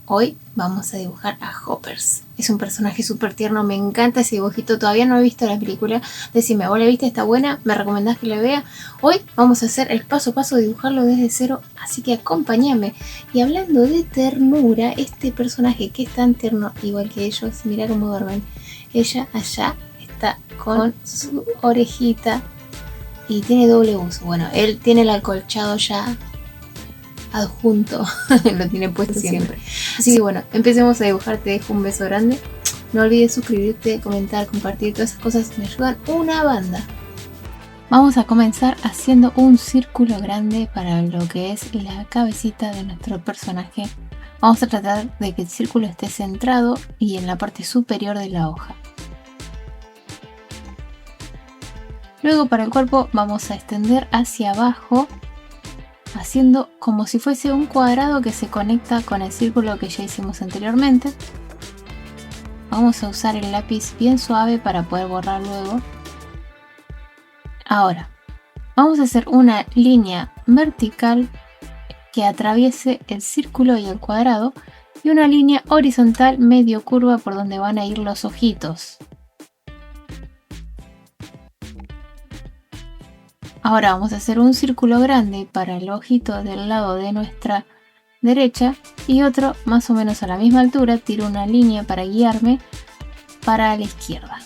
Hoy vamos a dibujar a Hoppers. Es un personaje súper tierno, me encanta ese dibujito. Todavía no he visto la película. Decime, ¿vos la viste? ¿Está buena? ¿Me recomendás que la vea? Hoy vamos a hacer el paso a paso de dibujarlo desde cero, así que acompáñame. Y hablando de ternura, este personaje que es tan tierno, igual que ellos, mira cómo duermen. Ella allá está con su orejita y tiene doble uso. Bueno, él tiene el acolchado ya adjunto, lo tiene puesto siempre. Así que bueno, empecemos a dibujar. Te dejo un beso grande. No olvides suscribirte, comentar, compartir, todas esas cosas me ayudan una banda. Vamos a comenzar haciendo un círculo grande para lo que es la cabecita de nuestro personaje. Vamos a tratar de que el círculo esté centrado y en la parte superior de la hoja. Luego para el cuerpo vamos a extender hacia abajo, haciendo como si fuese un cuadrado que se conecta con el círculo que ya hicimos anteriormente. Vamos a usar el lápiz bien suave para poder borrar luego. Ahora, vamos a hacer una línea vertical que atraviese el círculo y el cuadrado y una línea horizontal medio curva por donde van a ir los ojitos. Ahora vamos a hacer un círculo grande para el ojito del lado de nuestra derecha y otro más o menos a la misma altura. Tiro una línea para guiarme para la izquierda.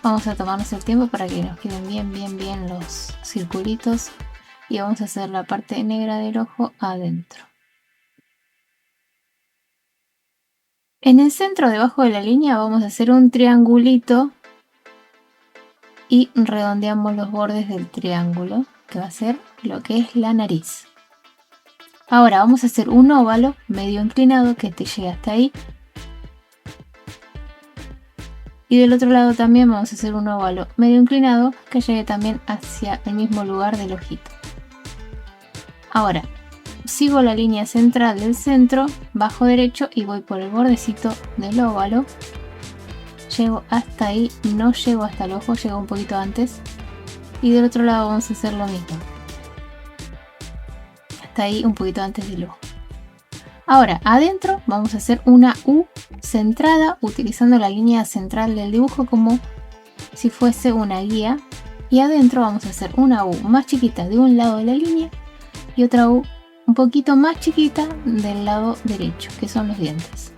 Vamos a tomarnos el tiempo para que nos queden bien los circulitos y vamos a hacer la parte negra del ojo adentro. En el centro, debajo de la línea, vamos a hacer un triangulito y redondeamos los bordes del triángulo, que va a ser lo que es la nariz. Ahora vamos a hacer un óvalo medio inclinado que te llegue hasta ahí. Y del otro lado también vamos a hacer un óvalo medio inclinado que llegue también hacia el mismo lugar del ojito. Ahora, sigo la línea central del centro, bajo derecho y voy por el bordecito del óvalo. Llego hasta ahí, no llego hasta el ojo, llego un poquito antes. Y del otro lado vamos a hacer lo mismo. Hasta ahí, un poquito antes del ojo. Ahora, adentro vamos a hacer una U centrada, utilizando la línea central del dibujo como si fuese una guía. Y adentro vamos a hacer una U más chiquita de un lado de la línea y otra U un poquito más chiquita del lado derecho, que son los dientes.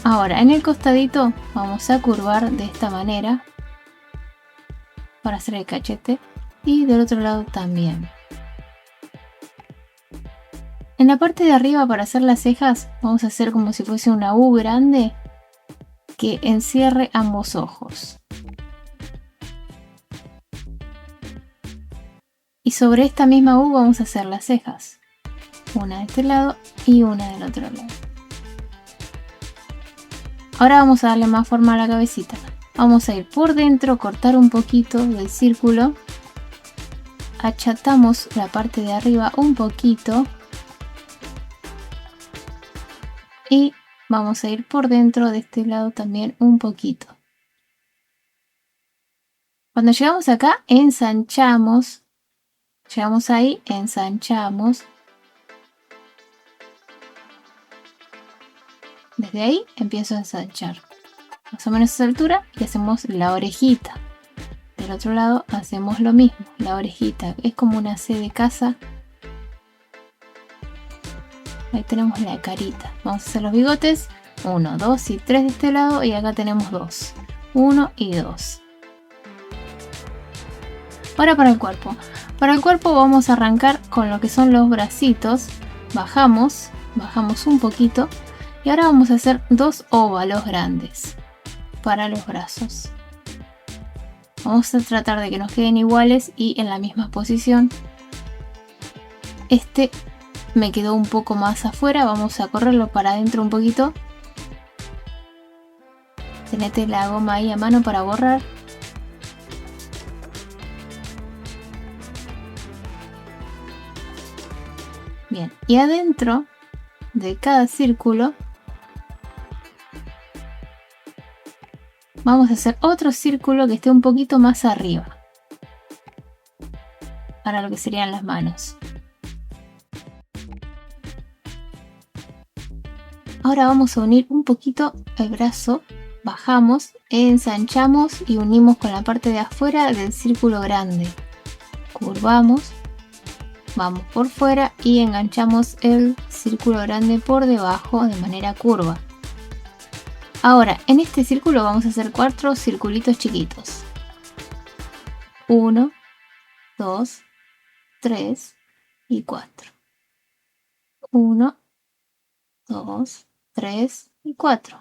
Ahora, en el costadito vamos a curvar de esta manera para hacer el cachete y del otro lado también. En la parte de arriba, para hacer las cejas, vamos a hacer como si fuese una U grande que encierre ambos ojos. Y sobre esta misma U vamos a hacer las cejas. Una de este lado y una del otro lado. Ahora vamos a darle más forma a la cabecita. Vamos a ir por dentro, cortar un poquito del círculo. Achatamos la parte de arriba un poquito. Y vamos a ir por dentro de este lado también un poquito. Cuando llegamos acá, ensanchamos. Llegamos ahí, ensanchamos. Desde ahí empiezo a ensanchar. Más o menos a esa altura y hacemos la orejita. Del otro lado hacemos lo mismo, la orejita. Es como una C de casa. Ahí tenemos la carita. Vamos a hacer los bigotes. 1, 2 y 3 de este lado y acá tenemos 2. 1 y 2. Ahora para el cuerpo. Para el cuerpo vamos a arrancar con lo que son los bracitos. Bajamos un poquito. Y ahora vamos a hacer dos óvalos grandes para los brazos. Vamos a tratar de que nos queden iguales y en la misma posición. Este me quedó un poco más afuera. Vamos a correrlo para adentro un poquito. Tenete la goma ahí a mano para borrar. Bien, y adentro de cada círculo vamos a hacer otro círculo que esté un poquito más arriba, para lo que serían las manos. Ahora vamos a unir un poquito el brazo, bajamos, ensanchamos y unimos con la parte de afuera del círculo grande. Curvamos, vamos por fuera y enganchamos el círculo grande por debajo de manera curva. Ahora, en este círculo vamos a hacer 4 circulitos chiquitos. 1, 2, 3 y 4. 1, 2, 3 y 4.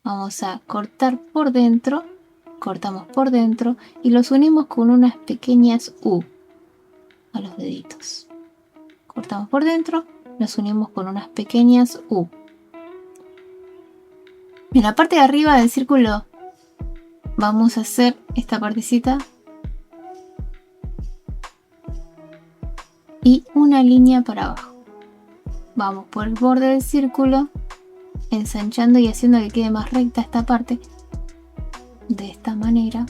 Vamos a cortar por dentro, cortamos por dentro y los unimos con unas pequeñas U a los deditos. Cortamos por dentro, los unimos con unas pequeñas U. En la parte de arriba del círculo vamos a hacer esta partecita y una línea para abajo. Vamos por el borde del círculo, ensanchando y haciendo que quede más recta esta parte, de esta manera.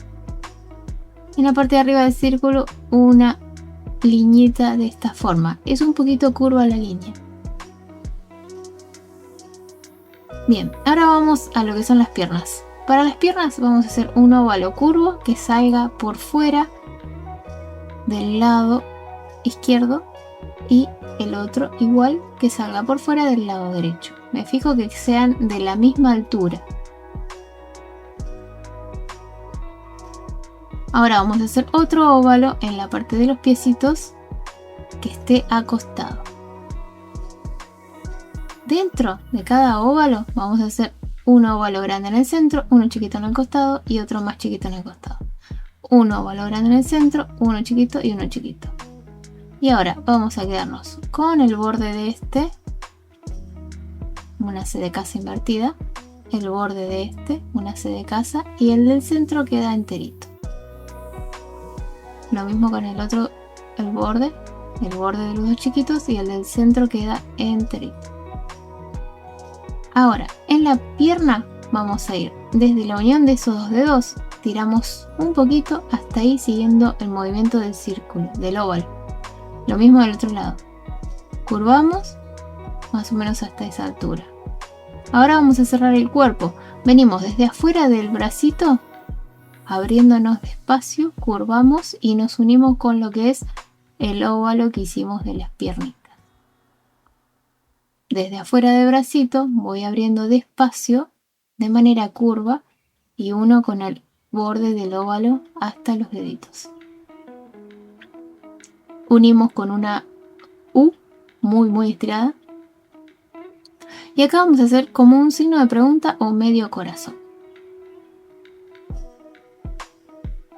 En la parte de arriba del círculo una liñita de esta forma. Es un poquito curva la línea. Bien, ahora vamos a lo que son las piernas. Para las piernas vamos a hacer un óvalo curvo que salga por fuera del lado izquierdo y el otro igual que salga por fuera del lado derecho. Me fijo que sean de la misma altura. Ahora vamos a hacer otro óvalo en la parte de los piecitos que esté acostado. Dentro de cada óvalo vamos a hacer un óvalo grande en el centro, uno chiquito en el costado y otro más chiquito en el costado. Un óvalo grande en el centro, uno chiquito y uno chiquito. Y ahora vamos a quedarnos con el borde de este, una C de casa invertida, el borde de este, una C de casa y el del centro queda enterito. Lo mismo con el otro, el borde de los dos chiquitos y el del centro queda enterito. Ahora, en la pierna vamos a ir desde la unión de esos dos dedos, tiramos un poquito hasta ahí siguiendo el movimiento del círculo, del óvalo. Lo mismo del otro lado. Curvamos más o menos hasta esa altura. Ahora vamos a cerrar el cuerpo. Venimos desde afuera del bracito, abriéndonos despacio, curvamos y nos unimos con lo que es el óvalo que hicimos de las piernitas. Desde afuera del bracito voy abriendo despacio de manera curva y uno con el borde del óvalo hasta los deditos. Unimos con una U muy estirada. Y acá vamos a hacer como un signo de pregunta o medio corazón.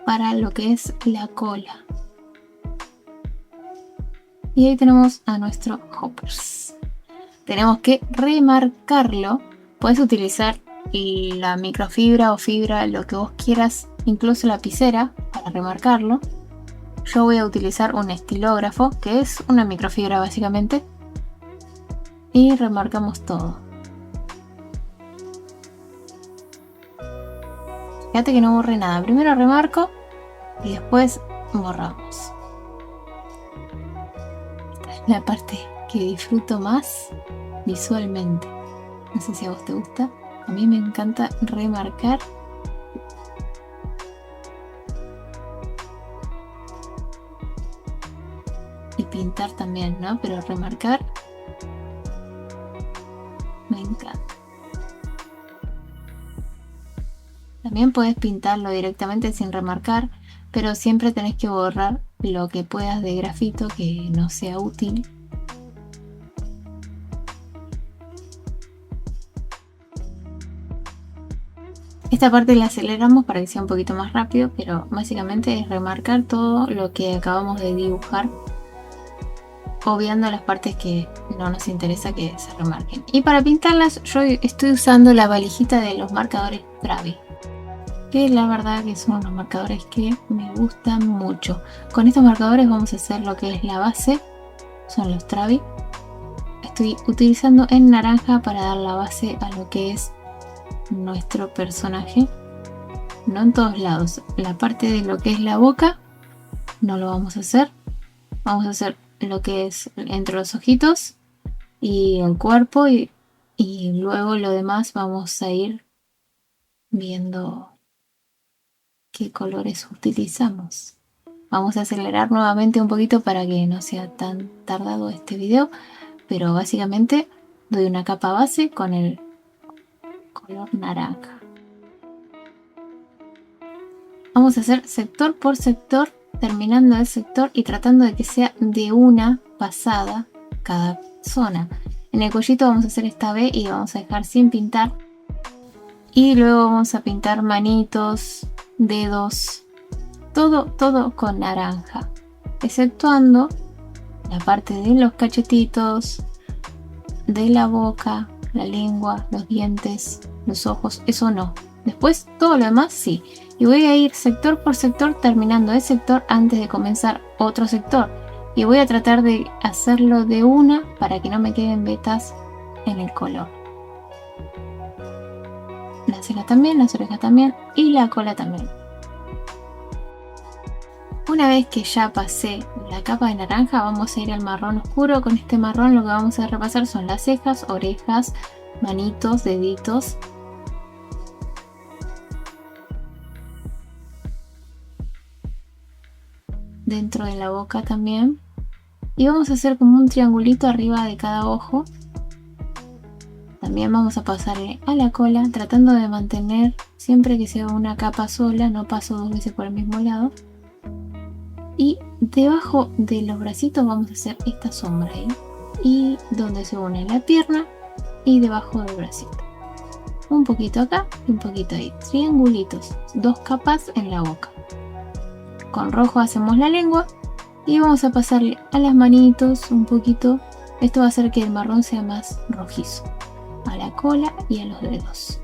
Para lo que es la cola. Y ahí tenemos a nuestro Hoppers. Tenemos que remarcarlo. Puedes utilizar la microfibra o fibra, lo que vos quieras, incluso lapicera para remarcarlo. Yo voy a utilizar un estilógrafo, que es una microfibra básicamente. Y remarcamos todo. Fíjate que no borre nada. Primero remarco y después borramos. Esta es la parte que disfruto más visualmente. No sé si a vos te gusta. A mí me encanta remarcar. Y pintar también, ¿no? Pero remarcar me encanta. También puedes pintarlo directamente sin remarcar, pero siempre tenés que borrar lo que puedas de grafito que no sea útil. Esta parte la aceleramos para que sea un poquito más rápido, pero básicamente es remarcar todo lo que acabamos de dibujar, obviando las partes que no nos interesa que se remarquen. Y para pintarlas yo estoy usando la valijita de los marcadores Travi, que la verdad que son unos marcadores que me gustan mucho. Con estos marcadores vamos a hacer lo que es la base, son los Travi. Estoy utilizando en naranja para dar la base a lo que es nuestro personaje. No en todos lados. La parte de lo que es la boca no lo vamos a hacer. Vamos a hacer lo que es entre los ojitos y el cuerpo y luego lo demás vamos a ir viendo qué colores utilizamos. Vamos a acelerar nuevamente un poquito para que no sea tan tardado este video, pero básicamente doy una capa base con el color naranja. Vamos a hacer sector por sector, terminando el sector y tratando de que sea de una pasada cada zona. En el cuellito vamos a hacer esta V y vamos a dejar sin pintar. Y luego vamos a pintar manitos, dedos, todo con naranja. Exceptuando la parte de los cachetitos, de la boca, la lengua, los dientes, los ojos, eso no. Después todo lo demás sí. Y voy a ir sector por sector terminando el sector antes de comenzar otro sector. Y voy a tratar de hacerlo de una para que no me queden vetas en el color. La ceja también, las orejas también y la cola también. Una vez que ya pasé la capa de naranja, vamos a ir al marrón oscuro. Con este marrón lo que vamos a repasar son las cejas, orejas, manitos, deditos. Dentro de la boca también. Y vamos a hacer como un triangulito arriba de cada ojo. También vamos a pasarle a la cola, tratando de mantener siempre que sea una capa sola, no paso dos veces por el mismo lado. Y debajo de los bracitos vamos a hacer esta sombra ahí. Y donde se une la pierna y debajo del bracito. Un poquito acá y un poquito ahí. Triangulitos, dos capas en la boca. Con rojo hacemos la lengua y vamos a pasarle a las manitos un poquito. Esto va a hacer que el marrón sea más rojizo. A la cola y a los dedos.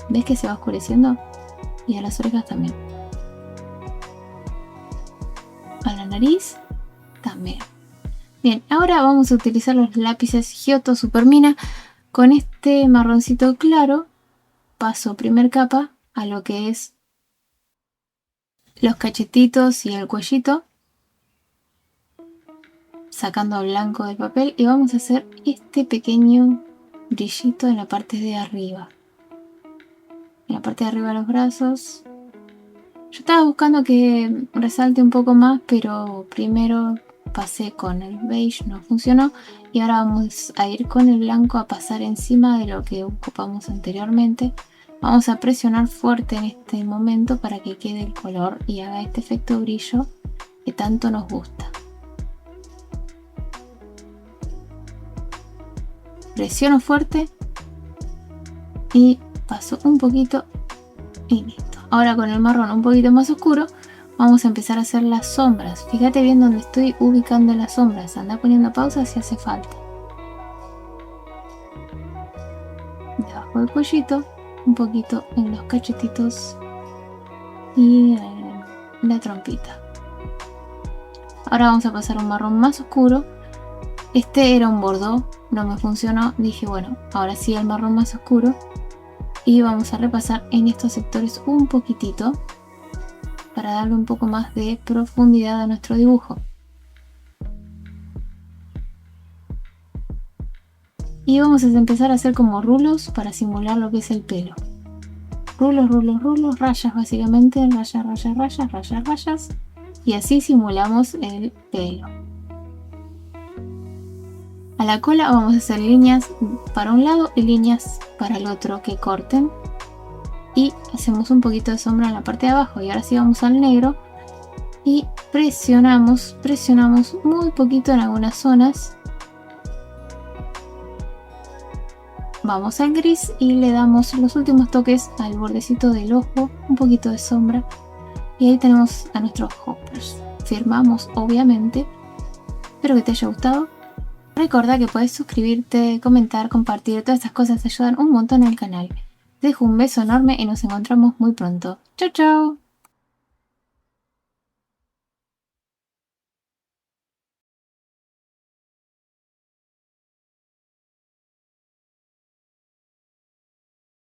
¿Ves que se va oscureciendo? Y a las orejas también. A la nariz también. Bien, ahora vamos a utilizar los lápices Giotto Supermina. Con este marroncito claro paso primer capa a lo que es los cachetitos y el cuellito, sacando blanco del papel, y vamos a hacer este pequeño brillito en la parte de arriba. En la parte de arriba de los brazos. Yo estaba buscando que resalte un poco más, pero primero pasé con el beige, no funcionó. Y ahora vamos a ir con el blanco a pasar encima de lo que ocupamos anteriormente. Vamos a presionar fuerte en este momento para que quede el color y haga este efecto brillo que tanto nos gusta. Presiono fuerte y paso un poquito y listo. Ahora con el marrón un poquito más oscuro vamos a empezar a hacer las sombras. Fíjate bien dónde estoy ubicando las sombras. Anda poniendo pausa si hace falta. Debajo del cuellito, un poquito en los cachetitos y en la trompita. Ahora vamos a pasar un marrón más oscuro. Este era un bordó, no me funcionó. Dije, bueno, ahora sí el marrón más oscuro. Y vamos a repasar en estos sectores un poquitito para darle un poco más de profundidad a nuestro dibujo. Y vamos a empezar a hacer como rulos para simular lo que es el pelo. Rulos, rulos, rulos, rayas básicamente, rayas, rayas, rayas, rayas, rayas. Y así simulamos el pelo. A la cola vamos a hacer líneas para un lado y líneas para el otro que corten. Y hacemos un poquito de sombra en la parte de abajo. Y ahora sí vamos al negro. Y presionamos muy poquito en algunas zonas. Vamos al gris y le damos los últimos toques al bordecito del ojo. Un poquito de sombra. Y ahí tenemos a nuestros hoppers. Firmamos obviamente. Espero que te haya gustado. Recuerda que puedes suscribirte, comentar, compartir, todas estas cosas te ayudan un montón al canal. Te dejo un beso enorme y nos encontramos muy pronto. ¡Chau, chau!